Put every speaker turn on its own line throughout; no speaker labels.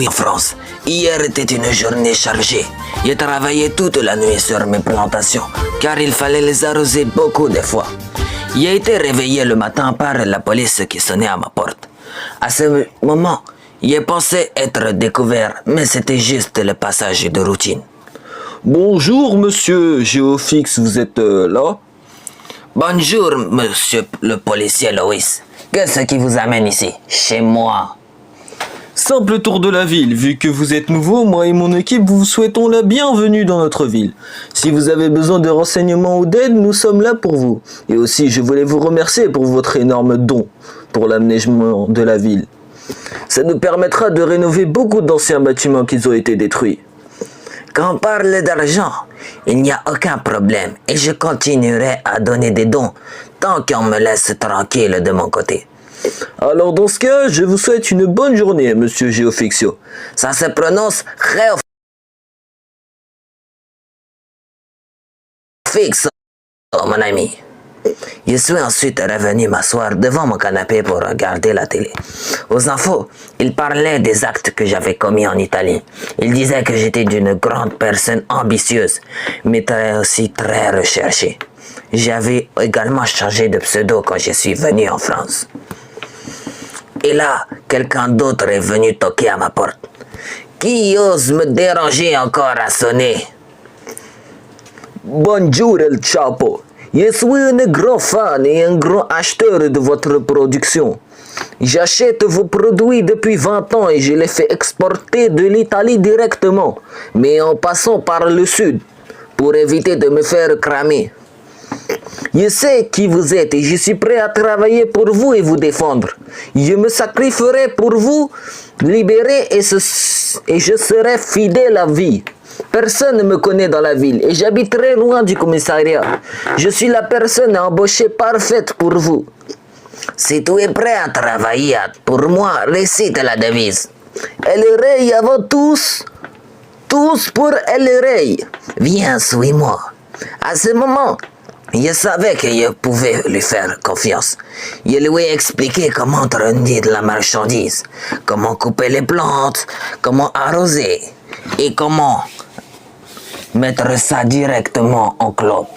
En France, hier était une journée chargée. J'ai travaillé toute la nuit sur mes plantations, car il fallait les arroser beaucoup de fois. J'ai été réveillé le matin par la police qui sonnait à ma porte. À ce moment, j'ai pensé être découvert, mais c'était juste le passage de routine.
Bonjour, monsieur Géofix, vous êtes là?
Bonjour, monsieur le policier Loïs. Qu'est-ce qui vous amène ici, chez moi?
Simple tour de la ville. Vu que vous êtes nouveau, moi et mon équipe vous souhaitons la bienvenue dans notre ville. Si vous avez besoin de renseignements ou d'aide, nous sommes là pour vous. Et aussi, je voulais vous remercier pour votre énorme don pour l'aménagement de la ville. Ça nous permettra de rénover beaucoup d'anciens bâtiments qui ont été détruits.
Quand on parle d'argent, il n'y a aucun problème et je continuerai à donner des dons tant qu'on me laisse tranquille de mon côté.
Alors dans ce cas, je vous souhaite une bonne journée, monsieur Géofixio.
Ça se prononce Géofixio, mon ami. Je suis ensuite revenu m'asseoir devant mon canapé pour regarder la télé. Aux infos, il parlait des actes que j'avais commis en Italie. Il disait que j'étais d'une grande personne ambitieuse, mais aussi très recherchée. J'avais également changé de pseudo quand je suis venu en France. Et là, quelqu'un d'autre est venu toquer à ma porte. Qui ose me déranger encore à sonner?
Bonjour El Chapo. Je suis un grand fan et un grand acheteur de votre production. J'achète vos produits depuis 20 ans et je les fais exporter de l'Italie directement, mais en passant par le sud, pour éviter de me faire cramer. Je sais qui vous êtes et je suis prêt à travailler pour vous et vous défendre. Je me sacrifierai pour vous libérer et je serai fidèle à vie. Personne ne me connaît dans la ville et j'habite très loin du commissariat. Je suis la personne embauchée parfaite pour vous.
Si tu es prêt à travailler pour moi, récite la devise.
El Rey avant tous, tous pour El Rey.
Viens, suis-moi. À ce moment, je savais que je pouvais lui faire confiance. Je lui ai expliqué comment traîner de la marchandise, comment couper les plantes, comment arroser et comment mettre ça directement en clope.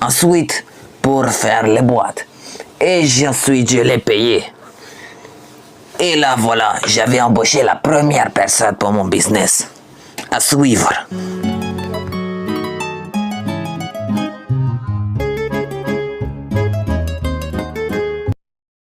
Ensuite, pour faire les boîtes. Et ensuite, je l'ai payé. Et là, voilà, j'avais embauché la première personne pour mon business. À suivre.